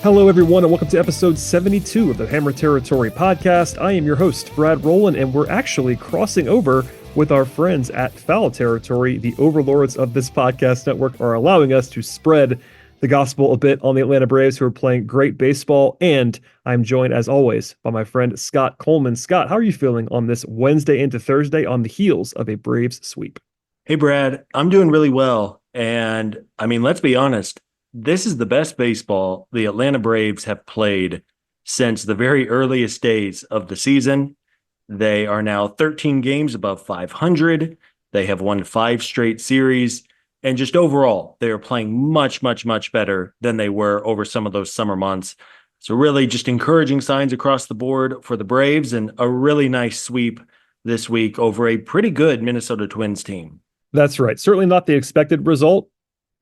Hello, everyone, and welcome to episode 72 of the Hammer Territory podcast. I am your host, Brad Rowland, and we're actually crossing over with our friends at Foul Territory. The overlords of this podcast network are allowing us to spread the gospel a bit on the Atlanta Braves, who are playing great baseball. And I'm joined, as always, by my friend Scott Coleman. Scott, how are you feeling on this Wednesday into Thursday on the heels of a Braves sweep? Hey, Brad, I'm doing really well. And I mean, let's be honest. This is the best baseball the Atlanta Braves have played since the very earliest days of the season. They are now 13 games above 500. They have won 5 straight series. And just overall, they are playing much, much, much better than they were over some of those summer months. So really just encouraging signs across the board for the Braves and a really nice sweep this week over a pretty good Minnesota Twins team. That's right. Certainly not the expected result.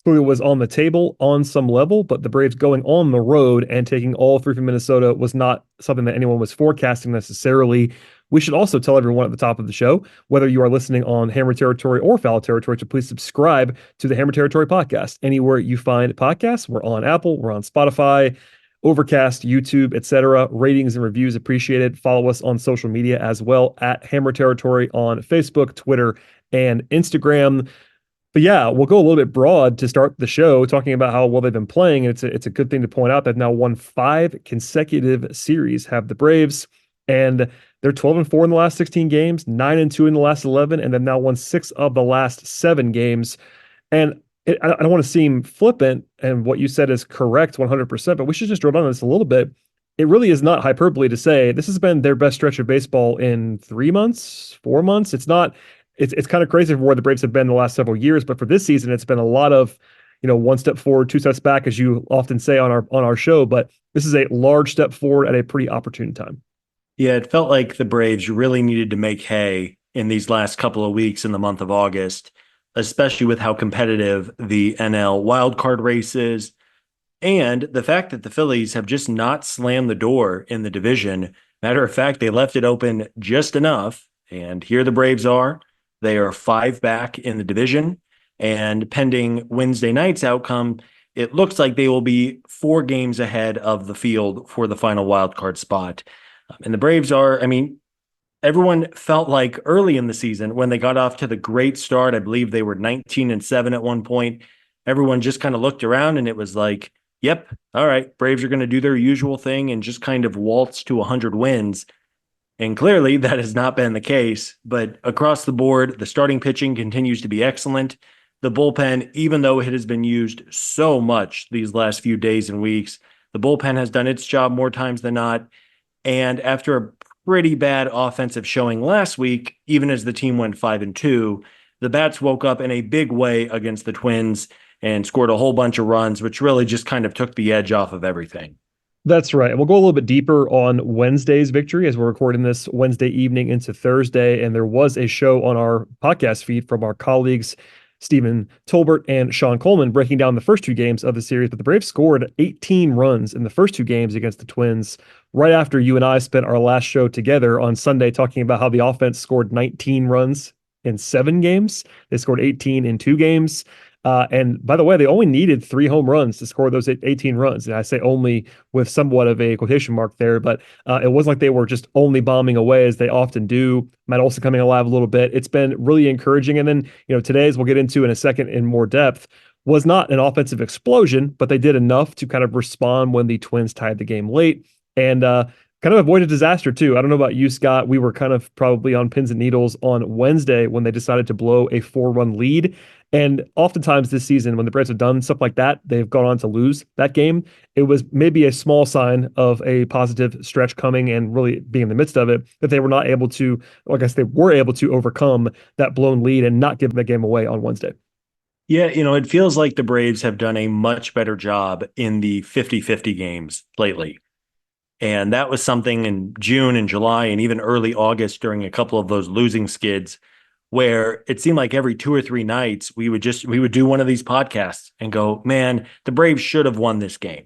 Clearly was on the table on some level, but the Braves going on the road and taking all 3 from Minnesota was not something that anyone was forecasting necessarily. We should also tell everyone at the top of the show, whether you are listening on Hammer Territory or Foul Territory, to please subscribe to the Hammer Territory podcast. Anywhere you find podcasts, we're on Apple, we're on Spotify, Overcast, YouTube, etc. Ratings and reviews appreciated. Follow us on social media as well at Hammer Territory on Facebook, Twitter, and Instagram. But yeah, we'll go a little bit broad to start the show, talking about how well they've been playing. It's a good thing to point out that now won 5 consecutive series, have the Braves, and they're 12-4 in the last 16 games, 9-2 in the last 11, and they've now won 6 of the last 7 games. And I don't want to seem flippant, and what you said is correct 100%, but we should just drill down on this a little bit. It really is not hyperbole to say this has been their best stretch of baseball in 3 months, 4 months. It's not. It's kind of crazy for where the Braves have been the last several years, but for this season, it's been a lot of, one step forward, 2 steps back, as you often say on our show. But this is a large step forward at a pretty opportune time. Yeah, it felt like the Braves really needed to make hay in these last couple of weeks in the month of August, especially with how competitive the NL wildcard race is, and the fact that the Phillies have just not slammed the door in the division. Matter of fact, they left it open just enough, and here the Braves are. They are 5 back in the division, and pending Wednesday night's outcome, it looks like they will be 4 games ahead of the field for the final wildcard spot. And the Braves are, everyone felt like early in the season when they got off to the great start, I believe they were 19-7 at one point. Everyone just kind of looked around and it was like, yep, all right, Braves are going to do their usual thing and just kind of waltz to 100 wins. And clearly that has not been the case, but across the board, the starting pitching continues to be excellent. The bullpen, even though it has been used so much these last few days and weeks, the bullpen has done its job more times than not. And after a pretty bad offensive showing last week, even as the team went 5-2, the bats woke up in a big way against the Twins and scored a whole bunch of runs, which really just kind of took the edge off of everything. That's right. We'll go a little bit deeper on Wednesday's victory as we're recording this Wednesday evening into Thursday. And there was a show on our podcast feed from our colleagues, Stephen Tolbert and Sean Coleman, breaking down the first 2 games of the series. But the Braves scored 18 runs in the first 2 games against the Twins, right after you and I spent our last show together on Sunday talking about how the offense scored 19 runs in 7 games. They scored 18 in 2 games. And by the way, they only needed 3 home runs to score those 18 runs. And I say only with somewhat of a quotation mark there, but it wasn't like they were just only bombing away as they often do. Matt Olson coming alive a little bit. It's been really encouraging. And then, today, as we'll get into in a second in more depth, was not an offensive explosion, but they did enough to kind of respond when the Twins tied the game late and kind of avoid a disaster too. I don't know about you, Scott. We were kind of probably on pins and needles on Wednesday when they decided to blow a 4-run lead. And oftentimes this season, when the Braves have done stuff like that, they've gone on to lose that game. It was maybe a small sign of a positive stretch coming and really being in the midst of it, that they were not able to, or I guess they were able to overcome that blown lead and not give the game away on Wednesday. Yeah, it feels like the Braves have done a much better job in the 50-50 games lately. And that was something in June and July and even early August during a couple of those losing skids where it seemed like every 2 or 3 nights we would do one of these podcasts and go, man, the Braves should have won this game.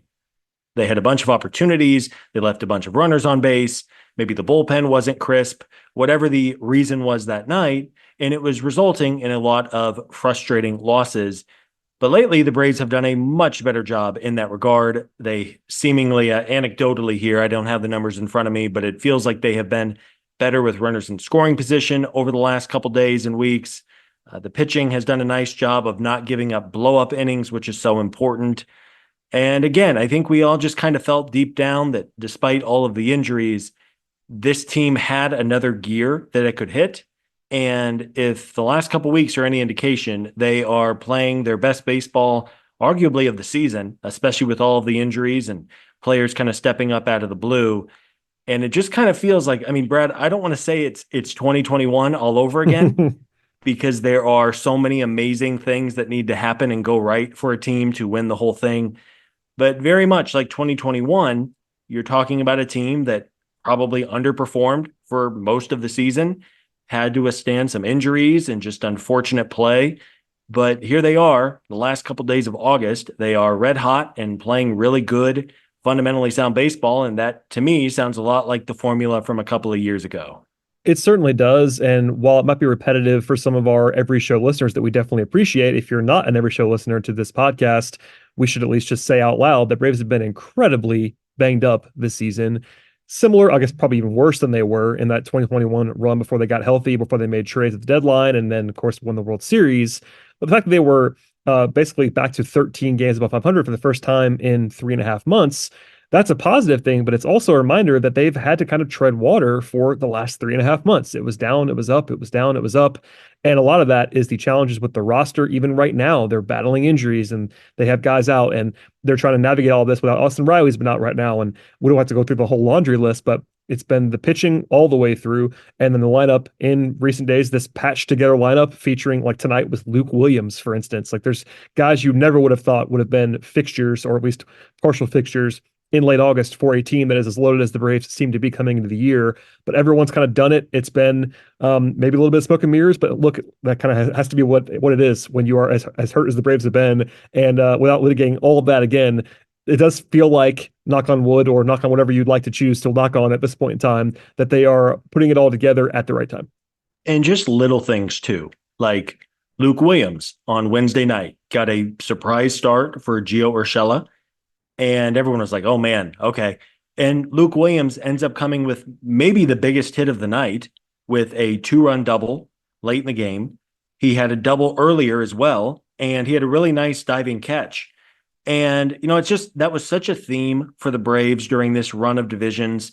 They had a bunch of opportunities. They left a bunch of runners on base. Maybe the bullpen wasn't crisp, whatever the reason was that night. And it was resulting in a lot of frustrating losses. But lately, the Braves have done a much better job in that regard. They seemingly, anecdotally here, I don't have the numbers in front of me, but it feels like they have been better with runners in scoring position over the last couple days and weeks. The pitching has done a nice job of not giving up blow-up innings, which is so important. And again, I think we all just kind of felt deep down that despite all of the injuries, this team had another gear that it could hit. And if the last couple of weeks are any indication, they are playing their best baseball, arguably of the season, especially with all of the injuries and players kind of stepping up out of the blue. And it just kind of feels like, I mean, Brad, I don't want to say it's 2021 all over again because there are so many amazing things that need to happen and go right for a team to win the whole thing. But very much like 2021, you're talking about a team that probably underperformed for most of the season, had to withstand some injuries and just unfortunate play. But here they are, the last couple of days of August. They are red hot and playing really good, fundamentally sound baseball. And that, to me, sounds a lot like the formula from a couple of years ago. It certainly does. And while it might be repetitive for some of our every show listeners that we definitely appreciate, if you're not an every show listener to this podcast, we should at least just say out loud that Braves have been incredibly banged up this season. Similar, I guess, probably even worse than they were in that 2021 run before they got healthy, before they made trades at the deadline, and then, of course, won the World Series. But the fact that they were basically back to 13 games above 500 for the first time in 3.5 months, that's a positive thing, but it's also a reminder that they've had to kind of tread water for the last 3.5 months. It was down, it was up, it was down, it was up. And a lot of that is the challenges with the roster. Even right now, they're battling injuries and they have guys out and they're trying to navigate all this without Austin Riley's been out right now. And we don't have to go through the whole laundry list, but it's been the pitching all the way through. And then the lineup in recent days, this patched together lineup featuring like tonight with Luke Williams, for instance. Like there's guys you never would have thought would have been fixtures or at least partial fixtures in late August for a team that is as loaded as the Braves seem to be coming into the year. But everyone's kind of done it. It's been maybe a little bit of smoke and mirrors, but look, that kind of has to be what it is when you are as hurt as the Braves have been. And without litigating all of that again, it does feel like, knock on wood or knock on whatever you'd like to choose to knock on at this point in time, that they are putting it all together at the right time. And just little things too, like Luke Williams on Wednesday night got a surprise start for Gio Urshela. And everyone was like, oh, man, okay. And Luke Williams ends up coming with maybe the biggest hit of the night with a 2-run double late in the game. He had a double earlier as well, and he had a really nice diving catch. And, you know, it's just that was such a theme for the Braves during this run of divisions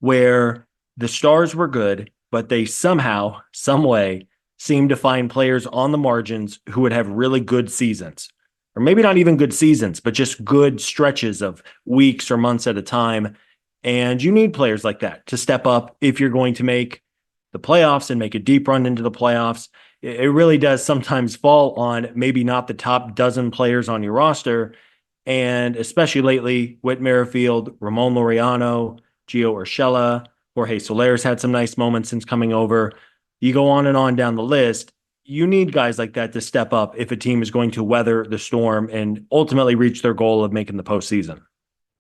where the stars were good, but they somehow, some way, seemed to find players on the margins who would have really good seasons. Or maybe not even good seasons, but just good stretches of weeks or months at a time. And you need players like that to step up if you're going to make the playoffs and make a deep run into the playoffs. It really does sometimes fall on maybe not the top dozen players on your roster. And especially lately, Whit Merrifield, Ramon Laureano, Gio Urshela, Jorge Soler's had some nice moments since coming over. You go on and on down the list. You need guys like that to step up if a team is going to weather the storm and ultimately reach their goal of making the postseason.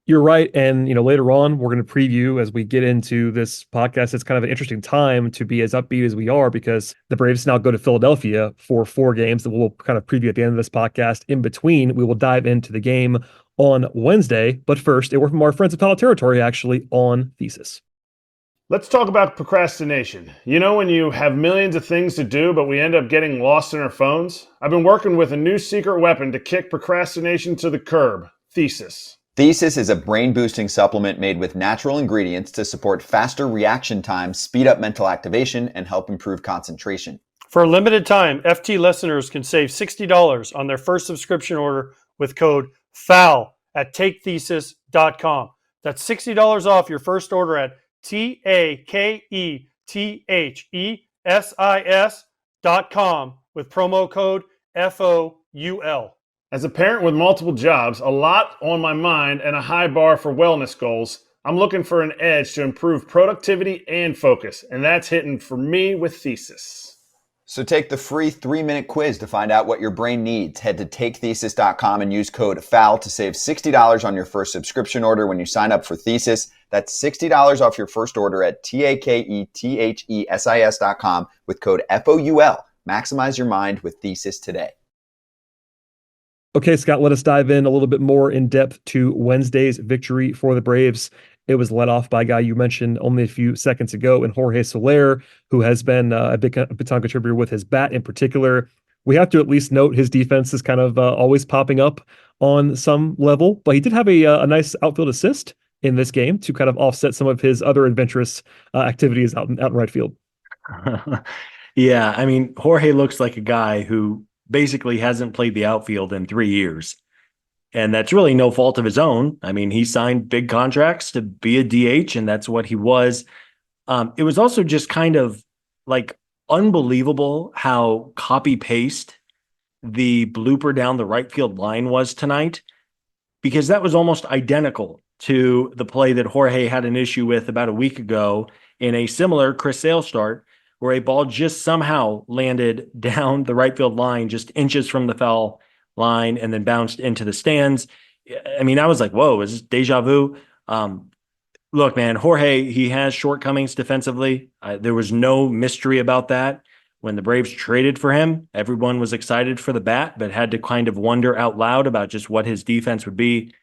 You're right. And, later on, we're going to preview as we get into this podcast. It's kind of an interesting time to be as upbeat as we are because the Braves now go to Philadelphia for 4 games that we'll kind of preview at the end of this podcast. In between, we will dive into the game on Wednesday. But first, a word from our friends at Foul Territory, actually, on Thesis. Let's talk about procrastination. You know when you have millions of things to do, but we end up getting lost in our phones? I've been working with a new secret weapon to kick procrastination to the curb, Thesis. Thesis is a brain-boosting supplement made with natural ingredients to support faster reaction times, speed up mental activation, and help improve concentration. For a limited time, FT listeners can save $60 on their first subscription order with code FOUL at takethesis.com. That's $60 off your first order at TAKETHESIS.com with promo code FOUL. As a parent with multiple jobs, a lot on my mind, and a high bar for wellness goals, I'm looking for an edge to improve productivity and focus, and that's hitting for me with Thesis. So take the free 3-minute quiz to find out what your brain needs. Head to takethesis.com and use code FOUL to save $60 on your first subscription order when you sign up for Thesis. That's $60 off your first order at TAKETHESIS.com with code FOUL. Maximize your mind with Thesis today. Okay, Scott, let us dive in a little bit more in depth to Wednesday's victory for the Braves. It was led off by a guy you mentioned only a few seconds ago in Jorge Soler, who has been a big baton contributor with his bat in particular. We have to at least note his defense is kind of always popping up on some level, but he did have a nice outfield assist in this game to kind of offset some of his other adventurous activities out in right field. Yeah, I mean, Jorge looks like a guy who basically hasn't played the outfield in 3 years. And that's really no fault of his own. I mean, he signed big contracts to be a DH, and that's what he was. It was also just kind of like unbelievable how copy paste the blooper down the right field line was tonight, because that was almost identical to the play that Jorge had an issue with about a week ago in a similar Chris Sale start, where a ball just somehow landed down the right field line, just inches from the foul line, and then bounced into the stands. I mean, I was like, whoa, is this deja vu? Look, man, Jorge, he has shortcomings defensively. There was no mystery about that. When the Braves traded for him, everyone was excited for the bat, but had to kind of wonder out loud about just what his defense would be.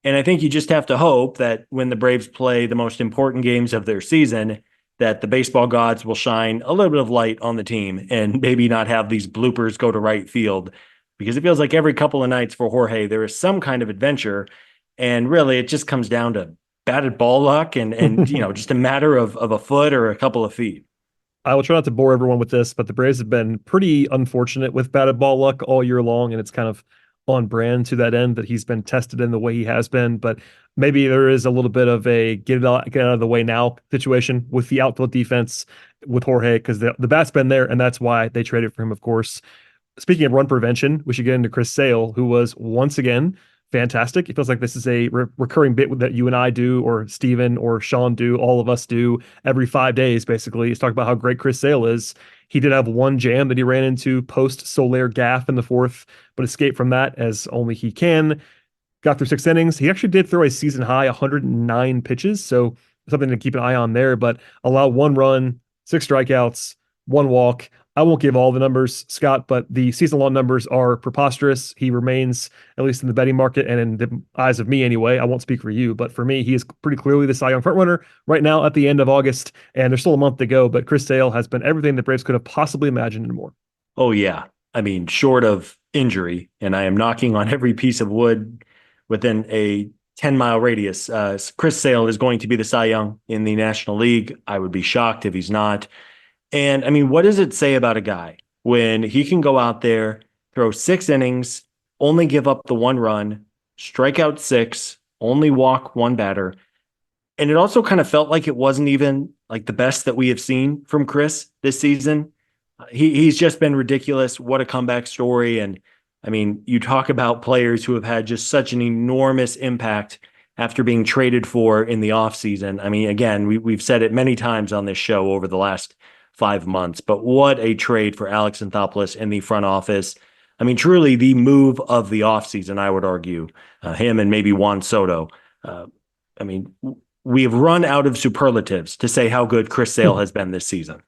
And I think you just have to hope that when the Braves play the most important games of their season, that the baseball gods will shine a little bit of light on the team and maybe not have these bloopers go to right field, because it feels like every couple of nights for Jorge, there is some kind of adventure. And really, it just comes down to batted ball luck and just a matter of a foot or a couple of feet. I will try not to bore everyone with this, but the Braves have been pretty unfortunate with batted ball luck all year long, and it's kind of on brand to that end that he's been tested in the way he has been. But maybe there is a little bit of a get out of the way now situation with the outfield defense with Jorge, because the bat's been there, and that's why they traded for him, of course. Speaking of run prevention, we should get into Chris Sale, who was once again fantastic. It feels like this is a recurring bit that you and I do, or Steven or Sean do, all of us do every 5 days, basically, is talk about how great Chris Sale is. He did have one jam that he ran into post Soler gaff in the fourth, but escaped from that as only he can. Got through 6 innings. He actually did throw a season high 109 pitches, so something to keep an eye on there, but allowed 1 run, 6 strikeouts, 1 walk. I won't give all the numbers, Scott, but the season-long numbers are preposterous. He remains, at least in the betting market and in the eyes of me anyway, I won't speak for you, but for me, he is pretty clearly the Cy Young frontrunner right now at the end of August, and there's still a month to go, but Chris Sale has been everything the Braves could have possibly imagined and more. Oh, yeah. I mean, short of injury, and I am knocking on every piece of wood within a 10-mile radius, Chris Sale is going to be the Cy Young in the National League. I would be shocked if he's not. And I mean, what does it say about a guy when he can go out there, throw 6 innings, only give up the 1 run, strike out 6, only walk 1 batter? And it also kind of felt like it wasn't even like the best that we have seen from Chris this season. He's just been ridiculous. What a comeback story. And I mean, you talk about players who have had just such an enormous impact after being traded for in the offseason. I mean, again, we've said it many times on this show over the last 5 months, but what a trade for Alex Anthopoulos in the front office. I mean, truly the move of the offseason, I would argue, him and maybe Juan Soto. I mean, we have run out of superlatives to say how good Chris Sale has been this season.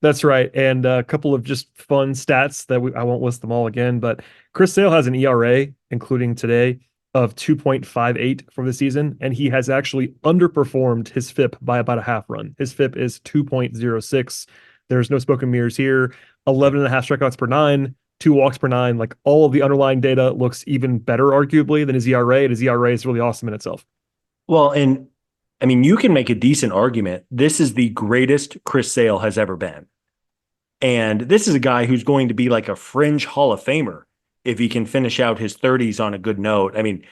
That's right. And a couple of just fun stats that I won't list them all again, but Chris Sale has an ERA, including today, of 2.58 for the season, and he has actually underperformed his FIP by about a half run. His FIP is 2.06. There's no spoken mirrors here. 11 and a half strikeouts per 9, 2 walks per 9. Like, all of the underlying data looks even better, arguably, than his ERA, and his ERA is really awesome in itself. Well, and I mean, you can make a decent argument. This is the greatest Chris Sale has ever been. And this is a guy who's going to be like a fringe Hall of Famer if he can finish out his 30s on a good note. I mean,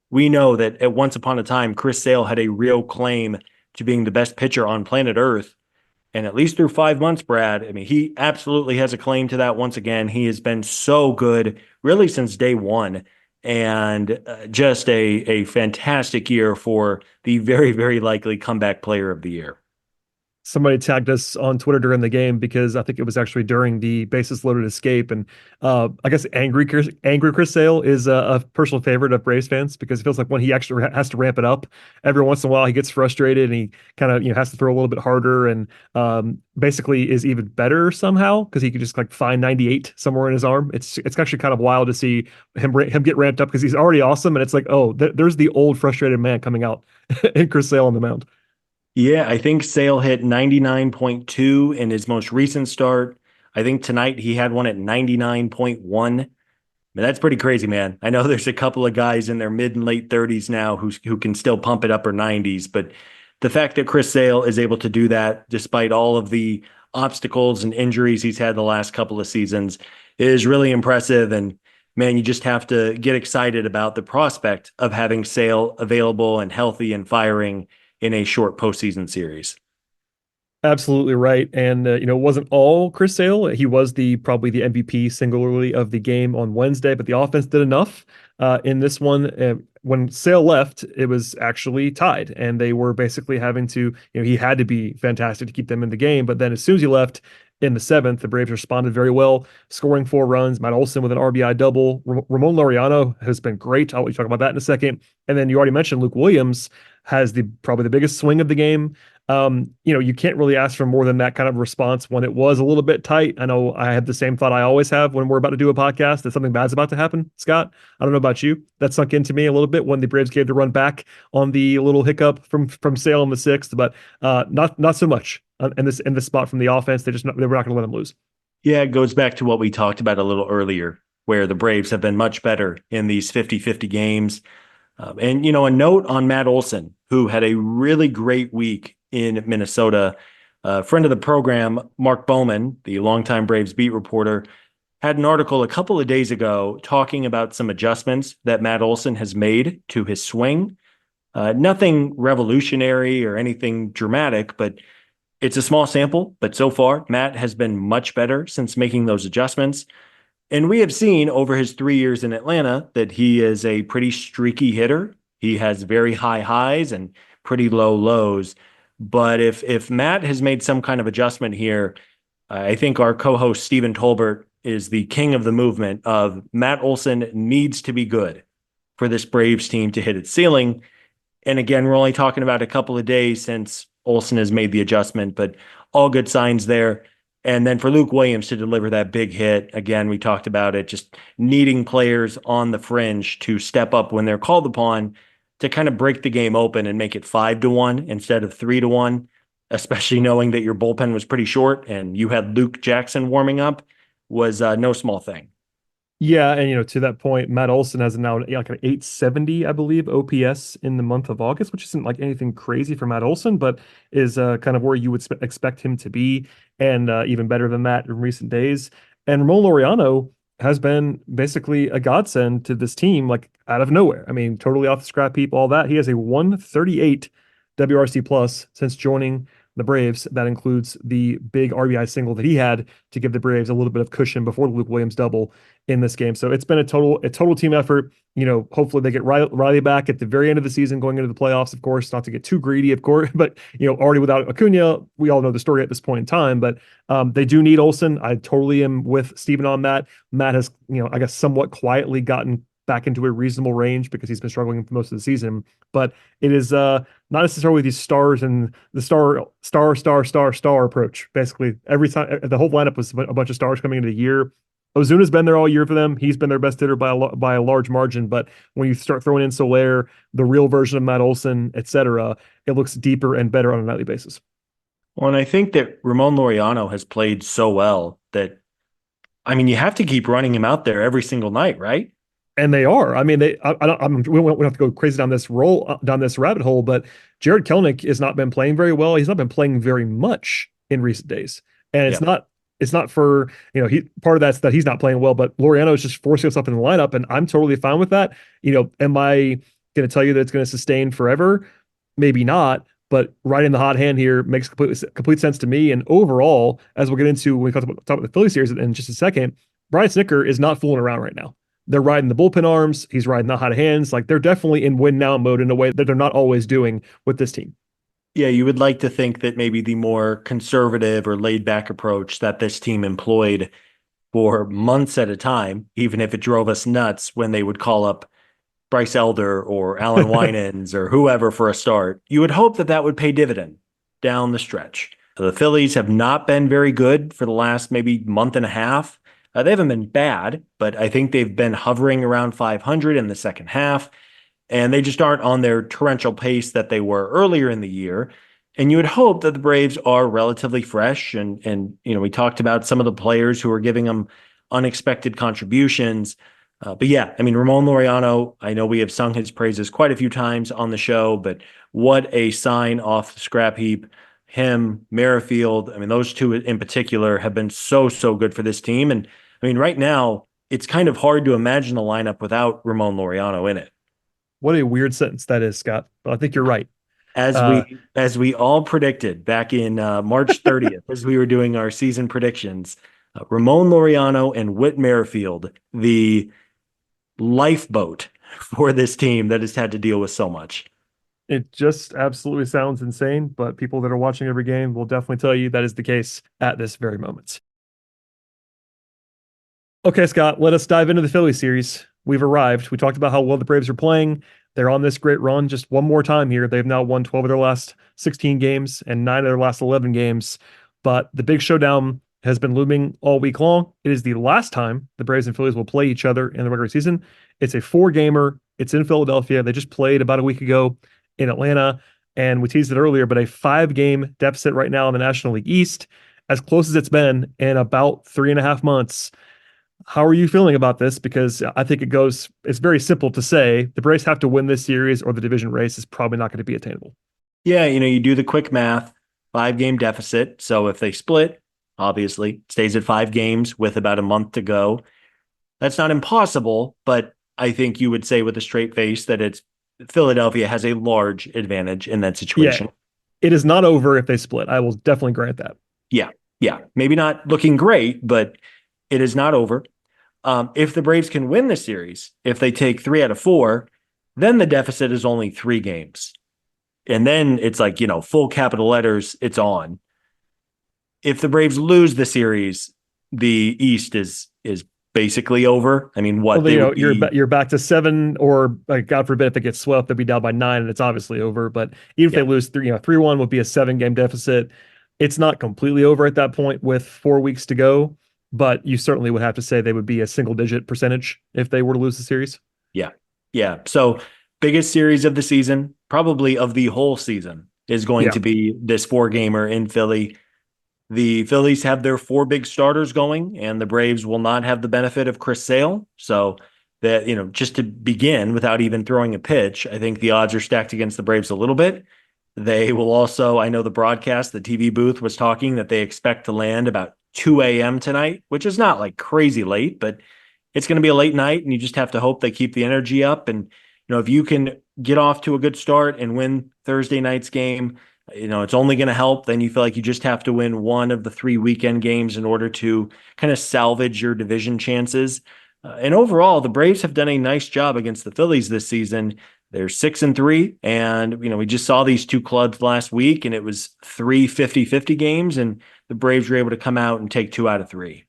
we know that at once upon a time, Chris Sale had a real claim to being the best pitcher on planet Earth. And at least through 5 months, Brad, I mean, he absolutely has a claim to that once again. He has been so good really since day one, and just a fantastic year for the very, very likely comeback player of the year. somebody tagged us on Twitter during the game because I think it was actually during the bases loaded escape. And I guess angry Chris Sale is a personal favorite of Braves fans because it feels like when he actually has to ramp it up every once in a while, he gets frustrated and he kind of has to throw a little bit harder and basically is even better somehow because he could just like find 98 somewhere in his arm. It's actually kind of wild to see him get ramped up because he's already awesome. And it's like, oh, there's the old frustrated man coming out in Chris Sale on the mound. Yeah, I think Sale hit 99.2 in his most recent start. I think tonight he had one at 99.1. I mean, that's pretty crazy, man. I know there's a couple of guys in their mid and late 30s now who can still pump it upper 90s, but the fact that Chris Sale is able to do that despite all of the obstacles and injuries he's had the last couple of seasons is really impressive. And man, you just have to get excited about the prospect of having Sale available and healthy and firing in a short postseason series. Absolutely right. And, it wasn't all Chris Sale. He was probably the MVP singularly of the game on Wednesday, but the offense did enough in this one. When Sale left, it was actually tied, and they were basically having to, he had to be fantastic to keep them in the game. But then as soon as he left in the seventh, the Braves responded very well, scoring 4 runs. Matt Olson with an RBI double. Ramon Laureano has been great. I'll let you talk about that in a second. And then you already mentioned Luke Williams has probably the biggest swing of the game. You can't really ask for more than that kind of response when it was a little bit tight. I know I have the same thought I always have when we're about to do a podcast that something bad's about to happen. Scott, I don't know about you. That sunk into me a little bit when the Braves gave the run back on the little hiccup from Sale in the sixth, but not so much in this spot from the offense. They were not going to let them lose. Yeah, it goes back to what we talked about a little earlier, where the Braves have been much better in these 50-50 games. And a note on Matt Olson, who had a really great week in Minnesota. A friend of the program, Mark Bowman, the longtime Braves beat reporter, had an article a couple of days ago talking about some adjustments that Matt Olson has made to his swing. Nothing revolutionary or anything dramatic, but it's a small sample. But so far, Matt has been much better since making those adjustments. And we have seen over his 3 years in Atlanta that he is a pretty streaky hitter. He has very high highs and pretty low lows. But if Matt has made some kind of adjustment here, I think our co-host Stephen Tolbert is the king of the movement of Matt Olson needs to be good for this Braves team to hit its ceiling. And again, we're only talking about a couple of days since Olson has made the adjustment, but all good signs there. And then for Luke Williams to deliver that big hit, again, we talked about it, just needing players on the fringe to step up when they're called upon to kind of break the game open and make it 5-1 instead of 3-1, especially knowing that your bullpen was pretty short and you had Luke Jackson warming up was no small thing. Yeah, and to that point, Matt Olson has now like an 870, I believe, OPS in the month of August, which isn't like anything crazy for Matt Olson, but is kind of where you would expect him to be, and even better than that in recent days. And Ramon Laureano has been basically a godsend to this team, like out of nowhere. I mean, totally off the scrap heap, all that. He has a 138 WRC plus since joining the Braves. That includes the big RBI single that he had to give the Braves a little bit of cushion before the Luke Williams double in this game. So it's been a total team effort. Hopefully they get Riley back at the very end of the season, going into the playoffs, of course, not to get too greedy, of course, but already without Acuna, we all know the story at this point in time, but they do need Olson. I totally am with Steven on that. Matt has, I guess somewhat quietly gotten back into a reasonable range because he's been struggling for most of the season, but it is not necessarily these stars and the star approach. Basically every time the whole lineup was a bunch of stars coming into the year. Ozuna's been there all year for them. He's been their best hitter by a large margin, but when you start throwing in Soler, the real version of Matt Olson, etc., it looks deeper and better on a nightly basis. Well, and I think that Ramon Laureano has played so well that, you have to keep running him out there every single night, right? And they are. I mean, we don't have to go crazy down this rabbit hole, but Jared Kelenic has not been playing very well. He's not been playing very much in recent days, and it's not for part of that's that he's not playing well, but Laureano is just forcing himself in the lineup, and I'm totally fine with that. Am I going to tell you that it's going to sustain forever? Maybe not. But right in the hot hand here makes complete sense to me. And overall, as we'll get into when we talk about the Phillies series in just a second, Brian Snitker is not fooling around right now. They're riding the bullpen arms. He's riding the hot hands. Like they're definitely in win now mode in a way that they're not always doing with this team. Yeah, you would like to think that maybe the more conservative or laid back approach that this team employed for months at a time, even if it drove us nuts when they would call up Bryce Elder or Alan Winans or whoever for a start, you would hope that that would pay dividend down the stretch. The Phillies have not been very good for the last maybe month and a half. They haven't been bad, but I think they've been hovering around 500 in the second half, and they just aren't on their torrential pace that they were earlier in the year. And you would hope that the Braves are relatively fresh, and we talked about some of the players who are giving them unexpected contributions. But yeah, I mean, Ramon Laureano, I know we have sung his praises quite a few times on the show, but what a sign off the scrap heap. Him, Merrifield, I mean, those two in particular have been so, so good for this team. And I mean, right now, it's kind of hard to imagine a lineup without Ramon Laureano in it. What a weird sentence that is, Scott. But I think you're right. As we all predicted back in March 30th, as we were doing our season predictions, Ramon Laureano and Whit Merrifield, the lifeboat for this team that has had to deal with so much. It just absolutely sounds insane, but people that are watching every game will definitely tell you that is the case at this very moment. Okay, Scott, let us dive into the Philly series. We've arrived. We talked about how well the Braves are playing. They're on this great run. Just one more time here. They've now won 12 of their last 16 games and 9 of their last 11 games. But the big showdown has been looming all week long. It is the last time the Braves and Phillies will play each other in the regular season. It's a 4-gamer. It's in Philadelphia. They just played about a week ago in Atlanta, and we teased it earlier, but a 5-game deficit right now in the National League East, as close as it's been in about 3.5 months. How are you feeling about this? Because I think it's very simple to say the Braves have to win this series or the division race is probably not going to be attainable. Yeah, you do the quick math, 5-game deficit. So if they split, obviously, it stays at 5 games with about a month to go. That's not impossible, but I think you would say with a straight face that Philadelphia has a large advantage in that situation. Yeah, it is not over if they split. I will definitely grant that. Yeah. Maybe not looking great, but it is not over. If the Braves can win the series, if they take 3 out of 4, then the deficit is only 3 games. And then it's like, full capital letters, it's on. If the Braves lose the series, the East is basically over. I mean, what well, you're back to 7, or like, God forbid if it gets swept, they'll be down by 9, and it's obviously over. But even if they lose 3-1 would be a 7-game deficit. It's not completely over at that point with 4 weeks to go, but you certainly would have to say they would be a single-digit percentage if they were to lose the series. Yeah. So biggest series of the season, probably of the whole season, is going to be this 4-gamer in Philly. The Phillies have their 4 big starters going, and the Braves will not have the benefit of Chris Sale. So that, just to begin without even throwing a pitch, I think the odds are stacked against the Braves a little bit. They will also, I know the TV booth was talking that they expect to land about 2 a.m. tonight, which is not like crazy late, but it's going to be a late night, and you just have to hope they keep the energy up. And, if you can get off to a good start and win Thursday night's game, it's only going to help. Then you feel like you just have to win one of the 3 weekend games in order to kind of salvage your division chances. And overall, the Braves have done a nice job against the Phillies this season. They're 6-3, and we just saw these 2 clubs last week, and it was 3 50-50 games, and the Braves were able to come out and take 2 out of 3.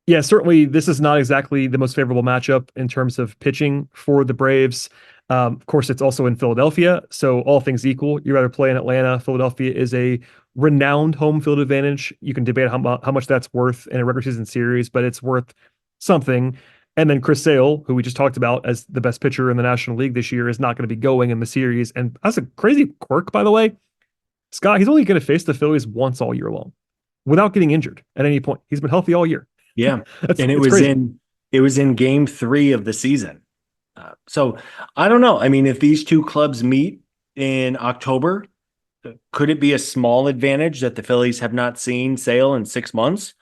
Yeah, certainly this is not exactly the most favorable matchup in terms of pitching for the Braves. Of course, it's also in Philadelphia, so all things equal, you'd rather play in Atlanta. Philadelphia is a renowned home field advantage. You can debate how much that's worth in a regular season series, but it's worth something. And then Chris Sale, who we just talked about as the best pitcher in the National League this year, is not going to be going in the series. And that's a crazy quirk, by the way. Scott, he's only going to face the Phillies once all year long without getting injured at any point. He's been healthy all year. Yeah. And it was in game 3 of the season. So I don't know. I mean, if these 2 clubs meet in October, could it be a small advantage that the Phillies have not seen Sale in 6 months?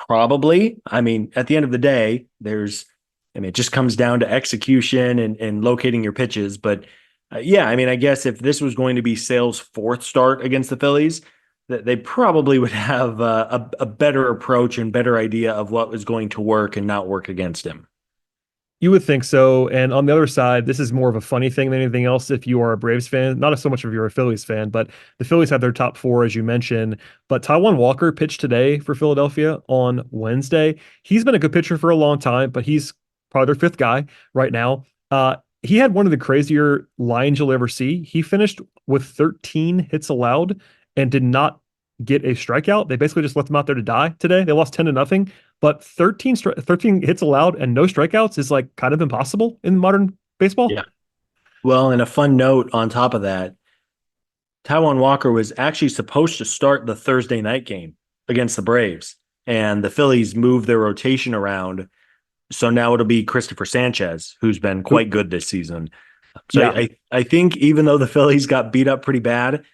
Probably. I mean, at the end of the day, it just comes down to execution and locating your pitches. But I guess if this was going to be Sale's 4th start against the Phillies, they probably would have a better approach and better idea of what was going to work and not work against him. You would think so. And on the other side, this is more of a funny thing than anything else if you are a Braves fan. Not so much if you're a Phillies fan, but the Phillies had their top four, as you mentioned. But Taijuan Walker pitched today for Philadelphia on Wednesday. He's been a good pitcher for a long time, but he's probably their fifth guy right now. He had one of the crazier lines you'll ever see. He finished with 13 hits allowed and did not get a strikeout. They basically just left him out there to die today. They lost 10-0. But 13 hits allowed and no strikeouts is like kind of impossible in modern baseball. Yeah. Well, and a fun note on top of that, Taijuan Walker was actually supposed to start the Thursday night game against the Braves, and the Phillies moved their rotation around. So now it'll be Christopher Sanchez, who's been quite good this season. So Yeah. I think even though the Phillies got beat up pretty bad,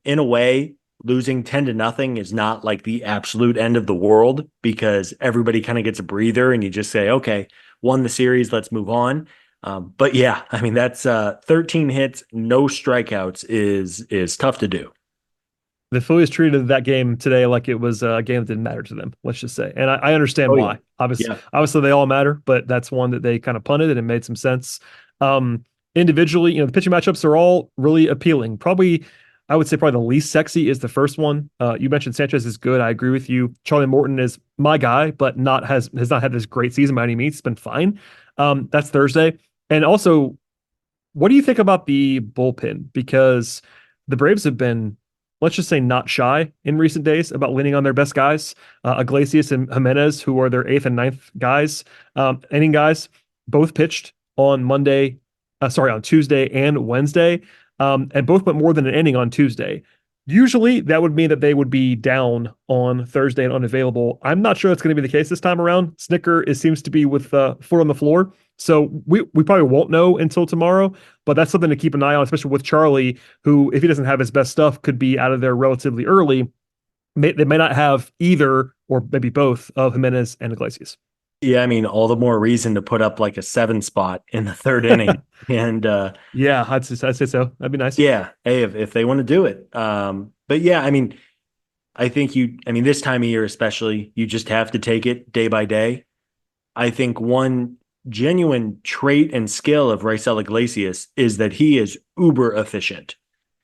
in a way, losing 10-0 is not like the absolute end of the world, because everybody kind of gets a breather and you just say, okay, won the series, let's move on. But yeah, I mean, that's 13 hits, no strikeouts is tough to do. The Phillies treated that game today like it was a game that didn't matter to them, let's just say. And I understand why. Yeah. Obviously, they all matter, but that's one that they kind of punted and it made some sense. Individually, the pitching matchups are all really appealing. I would say probably the least sexy is the first one. You mentioned Sanchez is good. I agree with you. Charlie Morton is my guy, but has not had this great season by any means. It's been fine. That's Thursday. And also, what do you think about the bullpen? Because the Braves have been, let's just say, not shy in recent days about leaning on their best guys. Iglesias and Jimenez, who are their eighth and ninth guys, inning guys, both pitched on Tuesday and Wednesday. And both went more than an inning on Tuesday. Usually that would mean that they would be down on Thursday and unavailable. I'm not sure that's going to be the case this time around. Snitker seems to be with foot on the floor. So we probably won't know until tomorrow, but that's something to keep an eye on, especially with Charlie, who, if he doesn't have his best stuff, could be out of there relatively early. They may not have either or maybe both of Jimenez and Iglesias. Yeah, I mean, all the more reason to put up like a 7 spot in the third inning. And yeah, I'd say so. That'd be nice. yeah, hey, if they want to do it. But yeah, I mean, this time of year especially, you just have to take it day by day. I think one genuine trait and skill of Raisel Iglesias is that he is uber efficient.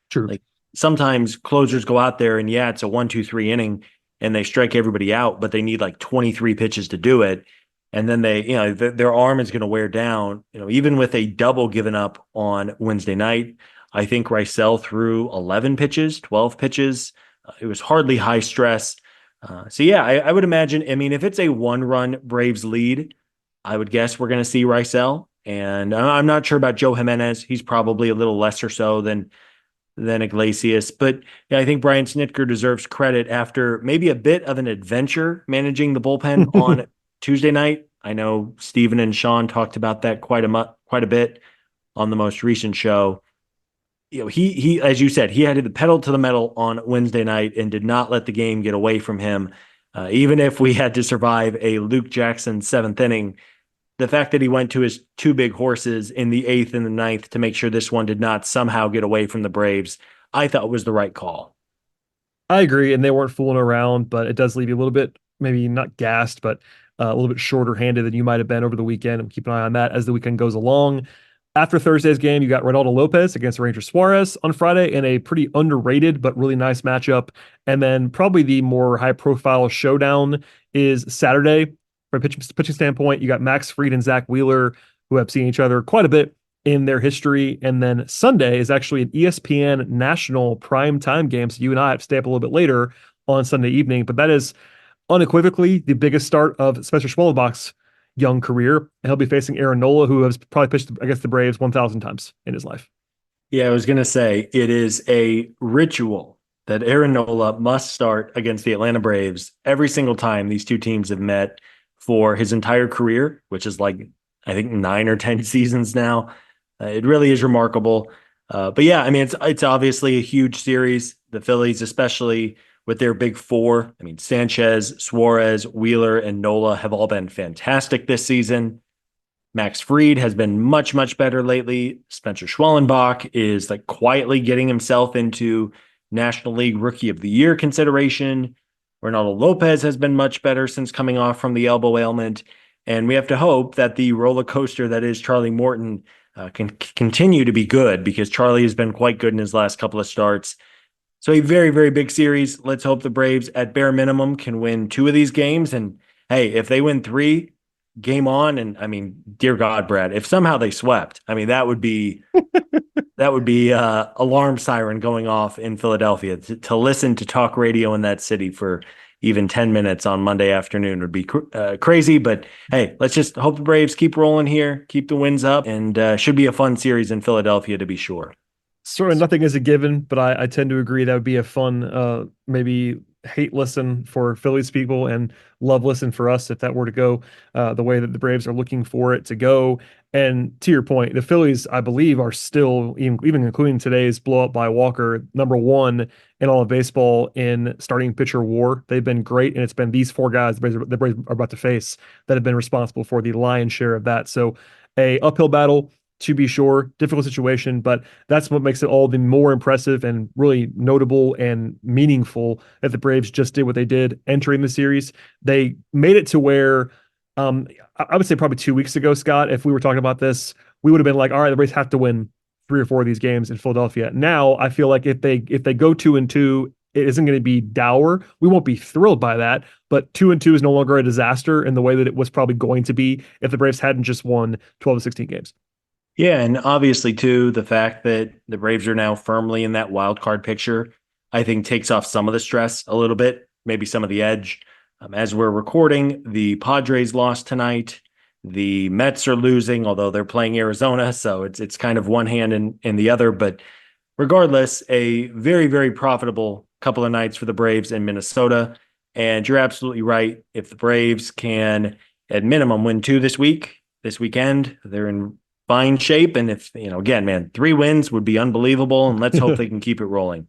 True. Like, sometimes closers go out there and it's a 1-2-3 inning and they strike everybody out, but they need like 23 pitches to do it. And then their arm is going to wear down, even with a double given up on Wednesday night. I think Raisel threw 11 pitches, 12 pitches. It was hardly high stress. I would imagine, if it's a 1-run Braves lead, I would guess we're going to see Raisel. And I'm not sure about Joe Jimenez. He's probably a little lesser so than Iglesias. But yeah, I think Brian Snitker deserves credit after maybe a bit of an adventure managing the bullpen on Tuesday night. I know Steven and Sean talked about that quite a bit on the most recent show. He, as you said, he had the pedal to the metal on Wednesday night and did not let the game get away from him. Even if we had to survive a Luke Jackson 7th inning, the fact that he went to his 2 big horses in the 8th and the 9th to make sure this one did not somehow get away from the Braves, I thought was the right call. I agree, and they weren't fooling around, but it does leave you a little bit, maybe not gassed, but a little bit shorter handed than you might have been over the weekend. And keep an eye on that as the weekend goes along. After Thursday's game, you got Reynaldo Lopez against Ranger Suarez on Friday in a pretty underrated but really nice matchup. And then probably the more high-profile showdown is Saturday. From a pitching standpoint, you got Max Fried and Zach Wheeler, who have seen each other quite a bit in their history. And then Sunday is actually an ESPN national prime time game. So you and I have to stay up a little bit later on Sunday evening. But that is unequivocally the biggest start of Spencer Schwellenbach's young career. And he'll be facing Aaron Nola, who has probably pitched against the Braves 1,000 times in his life. Yeah, I was going to say, it is a ritual that Aaron Nola must start against the Atlanta Braves every single time these two teams have met for his entire career, which is like, I think 9 or 10 seasons now. It really is remarkable. But yeah, it's obviously a huge series. The Phillies, especially with their big 4, Sanchez, Suarez, Wheeler, and Nola have all been fantastic this season. Max Fried has been much, much better lately. Spencer Schwellenbach is like quietly getting himself into National League Rookie of the Year consideration. Reynaldo Lopez has been much better since coming off from the elbow ailment. And we have to hope that the roller coaster that is Charlie Morton can continue to be good, because Charlie has been quite good in his last couple of starts. So a very, very big series. Let's hope the Braves, at bare minimum, can win 2 of these games. And hey, if they win 3, game on. And I mean, dear God, Brad, if somehow they swept, I mean, that would be alarm siren going off in Philadelphia. To listen to talk radio in that city for even 10 minutes on Monday afternoon would be crazy. But hey, let's just hope the Braves keep rolling here, keep the wins up, and should be a fun series in Philadelphia, to be sure. Certainly nothing is a given, but I tend to agree that would be a fun, maybe hate listen for Phillies people and love listen for us if that were to go the way that the Braves are looking for it to go. And to your point, the Phillies, I believe, are still, even including today's blow up by Walker, number 1 in all of baseball in starting pitcher WAR. They've been great, and it's been these 4 guys the Braves are about to face that have been responsible for the lion's share of that. So a uphill battle, to be sure, difficult situation, but that's what makes it all the more impressive and really notable and meaningful that the Braves just did what they did entering the series. They made it to where, I would say probably 2 weeks ago, Scott, if we were talking about this, we would have been like, all right, the Braves have to win 3 or 4 of these games in Philadelphia. Now, I feel like if they go 2-2, it isn't going to be dour. We won't be thrilled by that, but 2-2 is no longer a disaster in the way that it was probably going to be if the Braves hadn't just won 12 to 16 games. Yeah, and obviously, too, the fact that the Braves are now firmly in that wild card picture, I think takes off some of the stress a little bit, maybe some of the edge. As we're recording, the Padres lost tonight. The Mets are losing, although they're playing Arizona, so it's kind of one hand in the other. But regardless, a very, very profitable couple of nights for the Braves in Minnesota. And you're absolutely right. If the Braves can, at minimum, win 2 this weekend, they're in fine shape. And if, again, man, 3 wins would be unbelievable. And let's hope they can keep it rolling.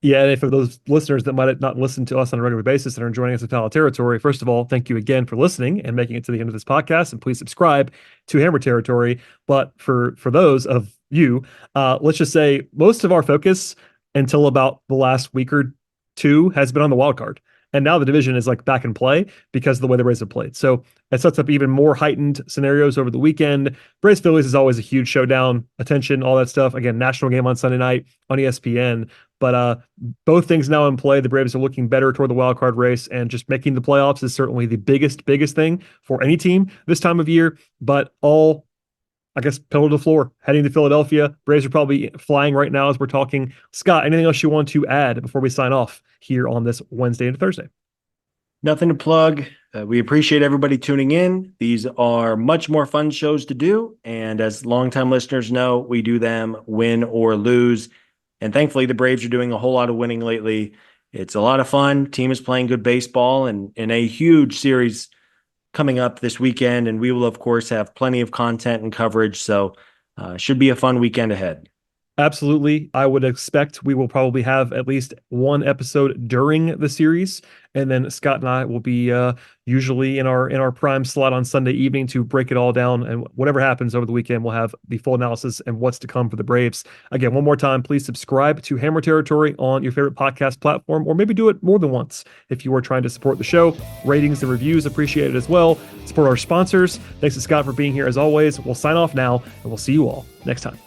Yeah, and for those listeners that might not listen to us on a regular basis and are joining us in Foul Territory, first of all, thank you again for listening and making it to the end of this podcast. And please subscribe to Hammer Territory. But for those of you, let's just say most of our focus until about the last week or 2 has been on the wild card. And now the division is like back in play because of the way the Braves have played. So it sets up even more heightened scenarios over the weekend. Braves Phillies is always a huge showdown, attention, all that stuff. Again, national game on Sunday night on ESPN. But both things now in play. The Braves are looking better toward the wild card race, and just making the playoffs is certainly the biggest thing for any team this time of year. But all, I guess, pillow to the floor, heading to Philadelphia. Braves are probably flying right now as we're talking. Scott, anything else you want to add before we sign off here on this Wednesday and Thursday? Nothing to plug. We appreciate everybody tuning in. These are much more fun shows to do. And as longtime listeners know, we do them win or lose. And thankfully, the Braves are doing a whole lot of winning lately. It's a lot of fun. Team is playing good baseball, and in a huge series coming up this weekend. And we will, of course, have plenty of content and coverage. So should be a fun weekend ahead. Absolutely. I would expect we will probably have at least 1 episode during the series. And then Scott and I will be usually in our prime slot on Sunday evening to break it all down. And whatever happens over the weekend, we'll have the full analysis and what's to come for the Braves. Again, one more time, please subscribe to Hammer Territory on your favorite podcast platform, or maybe do it more than once if you are trying to support the show. Ratings and reviews appreciated as well. Support our sponsors. Thanks to Scott for being here as always. We'll sign off now, and we'll see you all next time.